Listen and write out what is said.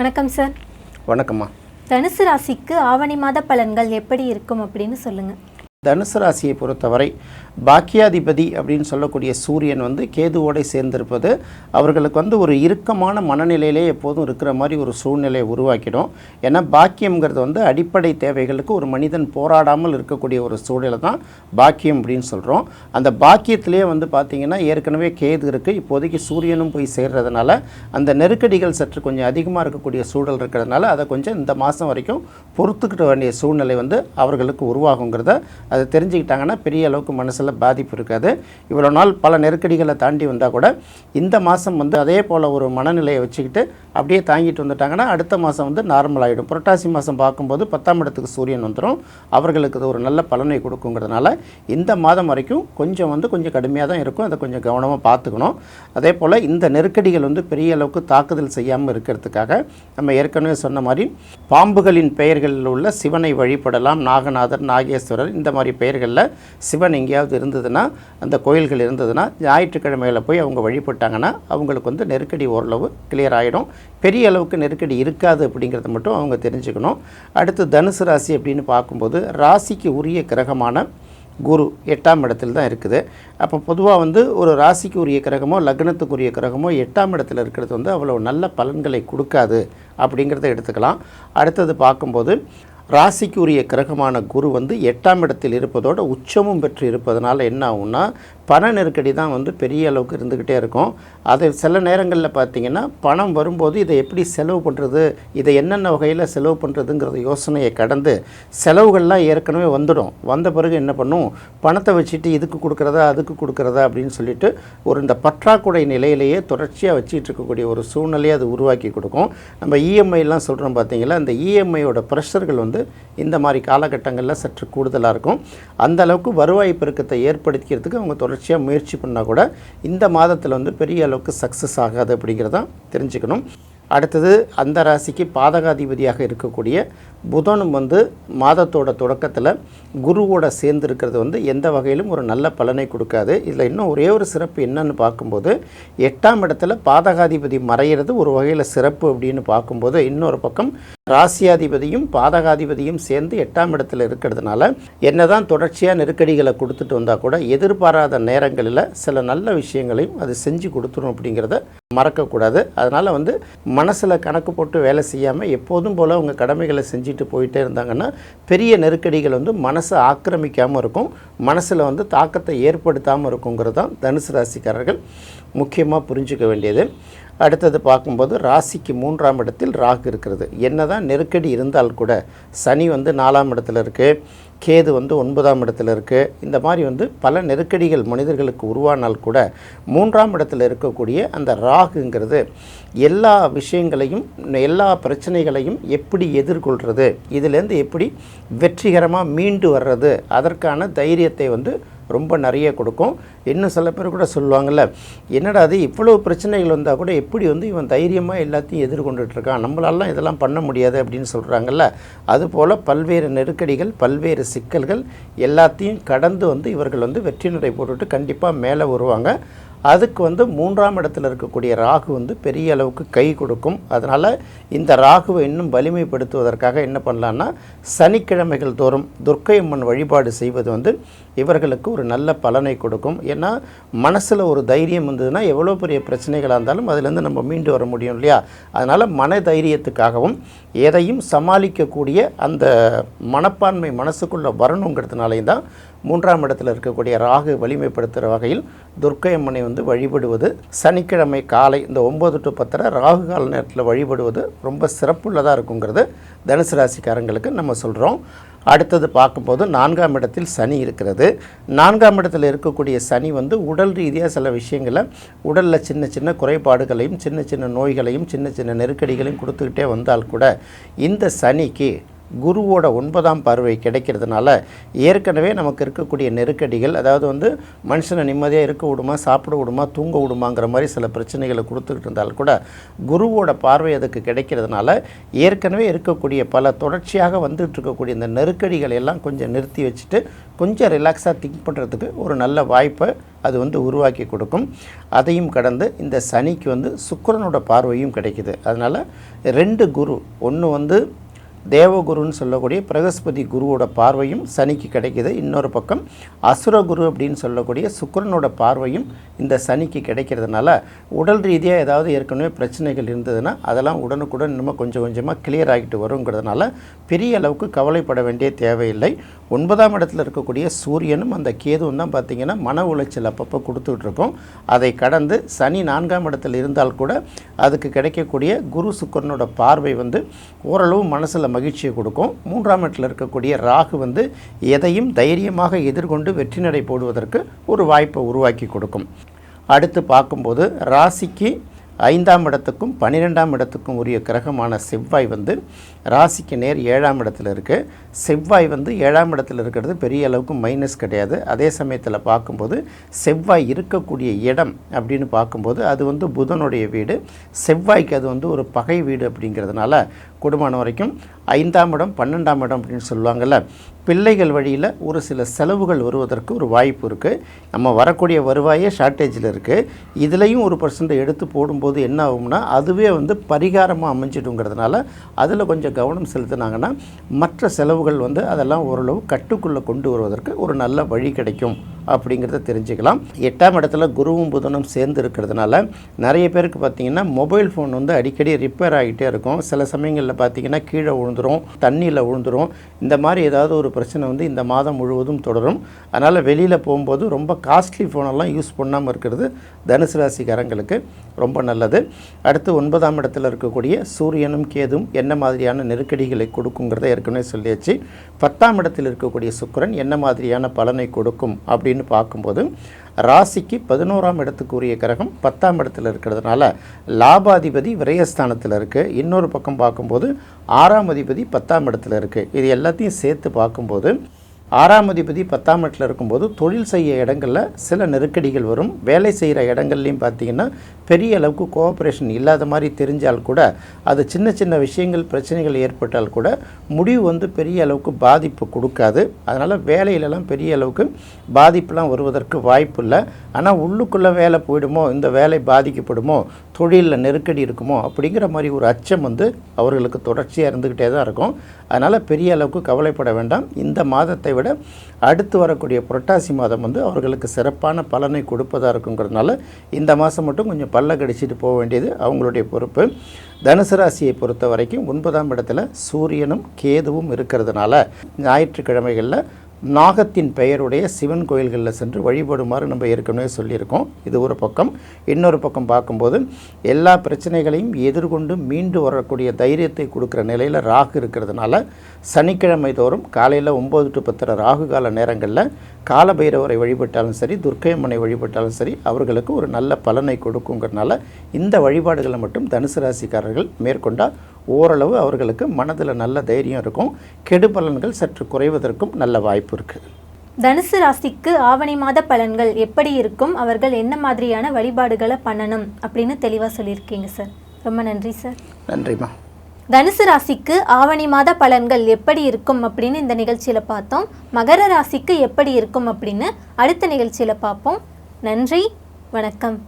வணக்கம் சார். வணக்கம்மா. தனுசு ராசிக்கு ஆவணி மாத பலன்கள் எப்படி இருக்கும் அப்படின்னு சொல்லுங்கள். தனுசு ராசியை பொறுத்தவரை பாக்கியாதிபதி அப்படின்னு சொல்லக்கூடிய சூரியன் கேதுவோடு சேர்ந்திருப்பது அவர்களுக்கு ஒரு இறுக்கமான மனநிலையிலே எப்போதும் இருக்கிற மாதிரி ஒரு சூழ்நிலையை உருவாக்கிடும். ஏன்னா பாக்கியம்ங்கிறது அடிப்படை தேவைகளுக்கு ஒரு மனிதன் போராடாமல் இருக்கக்கூடிய ஒரு சூழலை தான் பாக்கியம் அப்படின்னு சொல்கிறோம். அந்த பாக்கியத்திலே பார்த்திங்கன்னா ஏற்கனவே கேது இருக்குது, இப்போதைக்கு சூரியனும் போய் சேர்றதுனால அந்த நெருக்கடிகள் சற்று கொஞ்சம் அதிகமாக இருக்கக்கூடிய சூழல் இருக்கிறதுனால அதை கொஞ்சம் இந்த மாதம் வரைக்கும் பொறுத்துக்கிட்ட வேண்டிய சூழ்நிலை அவர்களுக்கு உருவாகுங்கிறத அதை தெரிஞ்சுக்கிட்டாங்கன்னா பெரிய அளவுக்கு மனசில் பாதிப்பு இருக்காது. இவ்வளோ நாள் பல நெருக்கடிகளை தாண்டி வந்தால் கூட இந்த மாதம் அதே போல் ஒரு மனநிலையை வச்சுக்கிட்டு அப்படியே தாங்கிட்டு வந்துட்டாங்கன்னா அடுத்த மாதம் நார்மல் ஆகிடும். புரட்டாசி மாதம் பார்க்கும்போது 10ஆம் இடத்துக்கு சூரியன் வந்துடும், அவர்களுக்கு இது ஒரு நல்ல பலனை கொடுக்குங்கிறதுனால இந்த மாதம் வரைக்கும் கொஞ்சம் கடுமையாக தான் இருக்கும். அதை கொஞ்சம் கவனமாக பார்த்துக்கணும். அதே போல் இந்த நெருக்கடிகள் பெரிய அளவுக்கு தாக்குதல் செய்யாமல் இருக்கிறதுக்காக நம்ம ஏற்கனவே சொன்ன மாதிரி பாம்புகளின் பெயர்களில் உள்ள சிவனை வழிபடலாம். நாகநாதர், நாகேஸ்வரர், இந்த மாதிரி பெயர்களில் சிவன் எங்கேயாவது இருந்ததுன்னா, அந்த கோயில்கள் இருந்ததுன்னா ஞாயிற்றுக்கிழமையில் போய் அவங்க வழிபட்டாங்கன்னா அவங்களுக்கு நெருக்கடி ஓரளவு கிளியர் ஆகிடும். பெரிய அளவுக்கு நெருக்கடி இருக்காது அப்படிங்கிறத மட்டும் அவங்க தெரிஞ்சுக்கணும். அடுத்து தனுசு ராசி அப்படின்னு பார்க்கும்போது ராசிக்கு உரிய கிரகமான குரு 8ஆம் இடத்துல தான் இருக்குது. அப்போ பொதுவாக ஒரு ராசிக்கு உரிய கிரகமோ லக்னத்துக்குரிய கிரகமோ 8ஆம் இடத்துல இருக்கிறது அவ்வளோ நல்ல பலன்களை கொடுக்காது அப்படிங்கிறத எடுத்துக்கலாம். அடுத்தது பார்க்கும்போது ராசிக்கு உரிய கிரகமான குரு 8ஆம் இடத்தில் இருப்பதோட உச்சமும் பெற்று இருப்பதனால என்ன ஆகும்னா பண நெருக்கடி தான் பெரிய அளவுக்கு இருந்துக்கிட்டே இருக்கும். அதை சில நேரங்களில் பார்த்திங்கன்னா பணம் வரும்போது இதை எப்படி செலவு பண்ணுறது, இதை என்னென்ன வகையில் செலவு பண்ணுறதுங்கிறத யோசனையை கடந்து செலவுகள்லாம் ஏற்கனவே வந்துடும். வந்த பிறகு என்ன பண்ணும், பணத்தை வச்சுட்டு இதுக்கு கொடுக்குறதா அதுக்கு கொடுக்குறதா அப்படின்னு சொல்லிட்டு இந்த பற்றாக்குறை நிலையிலேயே தொடர்ச்சியாக வச்சுட்டு இருக்கக்கூடிய ஒரு சூழ்நிலையை அது உருவாக்கி கொடுக்கும். நம்ம இஎம்ஐலாம் சொல்கிறோம் பார்த்திங்களா, அந்த இஎம்ஐயோட ப்ரெஷர்கள் இந்த மாதிரி காலகட்டங்களில் சற்று கூடுதலாக இருக்கும். அந்த அளவுக்கு வருவாய் பெருக்கத்தை ஏற்படுத்திக்கிறதுக்கு அவங்க தொடர்ச்சியாக முயற்சி பண்ணால் கூட இந்த மாதத்தில் பெரிய அளவுக்கு சக்ஸஸ் ஆகாது அப்படிங்கிறதான் தெரிஞ்சுக்கணும். அடுத்தது அந்த ராசிக்கு பாதகாதிபதியாக இருக்கக்கூடிய புதனும் மாதத்தோட தொடக்கத்தில் குருவோட சேர்ந்து இருக்கிறது எந்த வகையிலும் ஒரு நல்ல பலனை கொடுக்காது. இதில் இன்னும் ஒரே ஒரு சிறப்பு என்னன்னு பார்க்கும்போது 8ஆம் இடத்துல பாதகாதிபதி மறைகிறது ஒரு வகையில் சிறப்பு அப்படின்னு பார்க்கும்போது, இன்னொரு பக்கம் ராசியாதிபதியும் பாதகாதிபதியும் சேர்ந்து 8ஆம் இடத்துல இருக்கிறதுனால என்னதான் தொடர்ச்சியாக நெருக்கடிகளை கொடுத்துட்டு வந்தால் கூட எதிர்பாராத நேரங்களில் சில நல்ல விஷயங்களையும் அது செஞ்சு கொடுத்துரும் அப்படிங்கிறத மறக்கக்கூடாது. அதனால் மனசில் கணக்கு போட்டு வேலை செய்யாமல் எப்போதும் போல் அவங்க கடமைகளை செஞ்சுட்டு போயிட்டே இருந்தாங்கன்னா பெரிய நெருக்கடிகள் மனசை ஆக்கிரமிக்காமல் இருக்கும், மனசில் தாக்கத்தை ஏற்படுத்தாமல் இருக்குங்கிறது தான் தனுசு ராசிக்காரர்கள் முக்கியமாக புரிஞ்சுக்க வேண்டியது. அடுத்தது பார்க்கும்போது ராசிக்கு 3ஆம் இடத்தில் ராகு இருக்கிறது. என்ன தான் நெருக்கடி இருந்தால் கூட சனி 4ஆம் இடத்துல இருக்குது, கேது 9ஆம் இடத்துல இருக்குது. இந்த மாதிரி பல நெருக்கடிகள் மனிதர்களுக்கு உருவானால் கூட 3ஆம் இடத்துல இருக்கக்கூடிய அந்த ராகுங்கிறது எல்லா விஷயங்களையும் எல்லா பிரச்சனைகளையும் எப்படி எதிர்கொள்கிறது, இதிலேருந்து எப்படி வெற்றிகரமாக மீண்டு வர்றது, அதற்கான தைரியத்தை ரொம்ப நிறைய கொடுக்கும். இன்னும் சில பேர் கூட சொல்லுவாங்கள்ல, என்னடா அது இவ்வளோ பிரச்சனைகள் வந்தால் கூட எப்படி இவன் தைரியமாக எல்லாத்தையும் எதிர்கொண்டுட்ருக்கான், நம்மளாலாம் இதெல்லாம் பண்ண முடியாது அப்படின்னு சொல்கிறாங்கல்ல. அதுபோல் பல்வேறு நெருக்கடிகள் பல்வேறு சிக்கல்கள் எல்லாத்தையும் கடந்து இவர்கள் வெற்றி நடை போட்டுட்டு கண்டிப்பாக மேலே வருவாங்க. அதுக்கு 3ஆம் இடத்துல இருக்கக்கூடிய ராகு பெரிய அளவுக்கு கை கொடுக்கும். அதனால் இந்த ராகுவை இன்னும் வலிமைப்படுத்துவதற்காக என்ன பண்ணலான்னா சனிக்கிழமைகள் தோறும் துர்க்கை அம்மன் வழிபாடு செய்வது இவர்களுக்கு ஒரு நல்ல பலனை கொடுக்கும். ஏன்னா மனசில் ஒரு தைரியம் வந்ததுன்னா எவ்வளோ பெரிய பிரச்சனைகளாக இருந்தாலும் அதிலேருந்து நம்ம மீண்டு வர முடியும் இல்லையா. அதனால் மன தைரியத்துக்காகவும் எதையும் சமாளிக்கக்கூடிய அந்த மனப்பான்மை மனசுக்குள்ளே வரணுங்கிறதுனாலையும் தான் 3ஆம் இடத்துல இருக்கக்கூடிய ராகு வலிமைப்படுத்துகிற வகையில் துர்க்கை அம்மனை வழிபடுவது சனிக்கிழமை காலை இந்த 9 to 10 ராகு கால நேரத்தில் வழிபடுவது ரொம்ப சிறப்புள்ளதாக இருக்குங்கிறது தனுசு ராசிக்காரங்களுக்கு நம்ம சொல்கிறோம். அடுத்தது பார்க்கும்போது 4ஆம் இடத்தில் சனி இருக்கிறது. 4ஆம் இடத்தில் இருக்கக்கூடிய சனி உடல் ரீதியாக சில விஷயங்களை உடலில் சின்ன சின்ன குறைபாடுகளையும் சின்ன சின்ன நோய்களையும் சின்ன சின்ன நெருக்கடிகளையும் கொடுத்துக்கிட்டே வந்தால் கூட இந்த சனிக்கு குருவோட 9ஆம் பார்வை கிடைக்கிறதுனால ஏற்கனவே நமக்கு இருக்கக்கூடிய நெருக்கடிகள், அதாவது வந்து மனுஷனை நிம்மதியாக இருக்க விடுமா, சாப்பிட விடுமா, தூங்க விடுமாங்கிற மாதிரி சில பிரச்சனைகளை கொடுத்துக்கிட்டு இருந்தாலும் கூட குருவோட பார்வை அதுக்கு கிடைக்கிறதுனால ஏற்கனவே இருக்கக்கூடிய பல தொடர்ச்சியாக வந்துட்டு இருக்கக்கூடிய இந்த நெருக்கடிகளை எல்லாம் கொஞ்சம் நிறுத்தி வச்சுட்டு கொஞ்சம் ரிலாக்ஸாக திங்க் பண்ணுறதுக்கு ஒரு நல்ல வாய்ப்பை அது வந்து உருவாக்கி கொடுக்கும். அதையும் கடந்து இந்த சனிக்கு வந்து சுக்கிரனோட பார்வையும் கிடைக்குது. அதனால் 2 குரு, ஒன்று வந்து தேவகுருன்னு சொல்லக்கூடிய பிரகஸ்பதி குருவோட பார்வையும் சனிக்கு கிடைக்கிது. இன்னொரு பக்கம் அசுரகுரு அப்படின்னு சொல்லக்கூடிய சுக்கிரனோட பார்வையும் இந்த சனிக்கு கிடைக்கிறதுனால உடல் ரீதியாக ஏதாவது ஏற்கனவே பிரச்சனைகள் இருந்ததுன்னா அதெல்லாம் உடனுக்குடன் இன்னும் கொஞ்சம் கொஞ்சமாக கிளியர் ஆகிட்டு வருங்கிறதுனால பெரிய அளவுக்கு கவலைப்பட வேண்டிய தேவையில்லை. 9ஆம் இடத்துல இருக்கக்கூடிய சூரியனும் அந்த கேதுவும் தான் பார்த்திங்கன்னா மன உளைச்சல் அப்பப்போ கொடுத்துட்ருக்கோம். அதை கடந்து சனி 4ஆம் இடத்துல இருந்தால் கூட அதுக்கு கிடைக்கக்கூடிய குரு சுக்கிரனோட பார்வை வந்து ஓரளவு மனசில் மகிழ்ச்சியை கொடுக்கும். 3ஆம் இடத்தில் இருக்கக்கூடிய ராகு வந்து எதையும் தைரியமாக எதிர்கொண்டு வெற்றி நடை போடுவதற்கு ஒரு வாய்ப்பை உருவாக்கி கொடுக்கும். அடுத்து பார்க்கும்போது ராசிக்கு 5ஆம் இடத்துக்கும் 12ஆம் இடத்துக்கும் உரிய கிரகமான செவ்வாய் வந்து ராசிக்கு நேர் 7ஆம் இடத்துல இருக்குது. செவ்வாய் வந்து 7ஆம் இடத்துல இருக்கிறது பெரிய அளவுக்கு மைனஸ் கிடையாது. அதே சமயத்தில் பார்க்கும்போது செவ்வாய் இருக்கக்கூடிய இடம் அப்படின்னு பார்க்கும்போது அது வந்து புதனுடைய வீடு. செவ்வாய்க்கு அது வந்து ஒரு பகை வீடு அப்படிங்கிறதுனால குடும்பம் வரைக்கும் 5ஆம் இடம் 12ஆம் இடம் அப்படின்னு சொல்லுவாங்கள்ல, பிள்ளைகள் வழியில் ஒரு சில செலவுகள் வருவதற்கு ஒரு வாய்ப்பு இருக்குது. நம்ம வரக்கூடிய வருவாயே ஷார்ட்டேஜில் இருக்குது. இதுலேயும் 1% எடுத்து போடும்போது என்ன ஆகும்னா அதுவே வந்து பரிகாரமாக அமைஞ்சிடுங்கிறதுனால அதில் கொஞ்சம் கவனம் செலுத்தினாங்கன்னா மற்ற செலவுகள் வந்து அதெல்லாம் ஓரளவு கட்டுக்குள்ளே கொண்டு வருவதற்கு ஒரு நல்ல வழி கிடைக்கும் அப்படிங்கிறத தெரிஞ்சுக்கலாம். 8ஆம் இடத்துல குருவும் புதனும் சேர்ந்து இருக்கிறதுனால நிறைய பேருக்கு பார்த்திங்கன்னா மொபைல் ஃபோன் வந்து அடிக்கடி ரிப்பேர் ஆகிட்டே இருக்கும். சில சமயங்களில் பார்த்திங்கன்னா கீழே விழுந்துரும், தண்ணியில் விழுந்துரும். இந்த மாதிரி ஏதாவது ஒரு பிரச்சனை வந்து இந்த மாதம் முழுவதும் தொடரும். அதனால் வெளியில் போகும்போது ரொம்ப காஸ்ட்லி ஃபோனெல்லாம் யூஸ் பண்ணாமல் இருக்கிறது தனுசு ராசிக்காரங்களுக்கு ரொம்ப நல்லது. அடுத்து 9ஆம் இடத்துல இருக்கக்கூடிய சூரியனும் கேதும் என்ன மாதிரியான நெருக்கடிகளை கொடுக்குங்கிறத ஏற்கனவே சொல்லியாச்சு. 10ஆம் இடத்தில் இருக்கக்கூடிய சுக்கிரன் என்ன மாதிரியான பலனை கொடுக்கும் அப்படின்னு பார்க்கும்போது ராசிக்கு 11ஆம் இடத்துக்கு உரிய கிரகம் 10ஆம் இடத்துல இருக்கிறதுனால லாபாதிபதி விரயஸ்தானத்தில் இருக்குது. இன்னொரு பக்கம் பார்க்கும்போது 6ஆம் அதிபதி 10ஆம் இடத்துல இருக்குது. இது எல்லாத்தையும் சேர்த்து பார்க்கும்போது 6ஆம் அதிபதி 10ஆம் இடத்துல இருக்கும்போது தொழில் செய்ய இடங்களில் சில நெருக்கடிகள் வரும். வேலை செய்கிற இடங்கள்லையும் பார்த்திங்கன்னா பெரிய அளவுக்கு கோஆப்ரேஷன் இல்லாத மாதிரி தெரிஞ்சால் கூட அது சின்ன சின்ன விஷயங்கள் பிரச்சனைகள் ஏற்பட்டால் கூட முடிவு வந்து பெரிய அளவுக்கு பாதிப்பு கொடுக்காது. அதனால் வேலையிலலாம் பெரிய அளவுக்கு பாதிப்புலாம் வருவதற்கு வாய்ப்பு இல்லை. ஆனால் உள்ளுக்குள்ளே வேலை போயிடுமோ, இந்த வேலை பாதிக்கப்படுமோ, தொழிலில் நெருக்கடி இருக்குமோ அப்படிங்கிற மாதிரி ஒரு அச்சம் வந்து அவர்களுக்கு தொடர்ச்சியாக இருந்துக்கிட்டே தான் இருக்கும். அதனால் பெரிய அளவுக்கு கவலைப்பட வேண்டாம். இந்த மாதத்தை விட அடுத்து வரக்கூடிய புரட்டாசி மாதம் வந்து அவர்களுக்கு சிறப்பான பலனை கொடுப்பதாக இருக்குங்கிறதுனால இந்த மாதம் மட்டும் கொஞ்சம் பல்ல கடிச்சிட்டு போக வேண்டியது அவங்களுடைய பொறுப்பு. தனுசு ராசியை பொறுத்த வரைக்கும் 9ஆம் இடத்துல சூரியனும் கேதுவும் இருக்கிறதுனால ஞாயிற்றுக்கிழமைகளில் நாகத்தின் பெயருடைய சிவன் கோயில்களில் சென்று வழிபடுமாறு நம்ம ஏற்கனவே சொல்லியிருக்கோம். இது ஒரு பக்கம். இன்னொரு பக்கம் பார்க்கும்போது எல்லா பிரச்சனைகளையும் எதிர்கொண்டு மீண்டு வரக்கூடிய தைரியத்தை கொடுக்குற நிலையில் ராகு இருக்கிறதுனால சனிக்கிழமை தோறும் காலையில் 9 to 10 ராகு கால நேரங்களில் காலபைரவரை வழிபட்டாலும் சரி, துர்க்கையம்மனை வழிபட்டாலும் சரி அவர்களுக்கு ஒரு நல்ல பலனை கொடுக்குங்கிறதுனால இந்த வழிபாடுகளை மட்டும் தனுசு ராசிக்காரர்கள் மேற்கொண்டால் ஓரளவு அவர்களுக்கு மனதில் நல்ல தைரியம் இருக்கும். கெடு பலன்கள் சற்று குறைவதற்கும் நல்ல வாய்ப்பு இருக்குது. தனுசு ராசிக்கு ஆவணி மாத பலன்கள் எப்படி இருக்கும், அவர்கள் என்ன மாதிரியான வழிபாடுகளை பண்ணணும் அப்படின்னு தெளிவாக சொல்லியிருக்கீங்க சார். ரொம்ப நன்றி சார். நன்றிம்மா. தனுசு ராசிக்கு ஆவணி மாத பலன்கள் எப்படி இருக்கும் அப்படின்னு இந்த நிகழ்ச்சியில் பார்த்தோம். மகர ராசிக்கு எப்படி இருக்கும் அப்படின்னு அடுத்த நிகழ்ச்சியில் பார்ப்போம். நன்றி, வணக்கம்.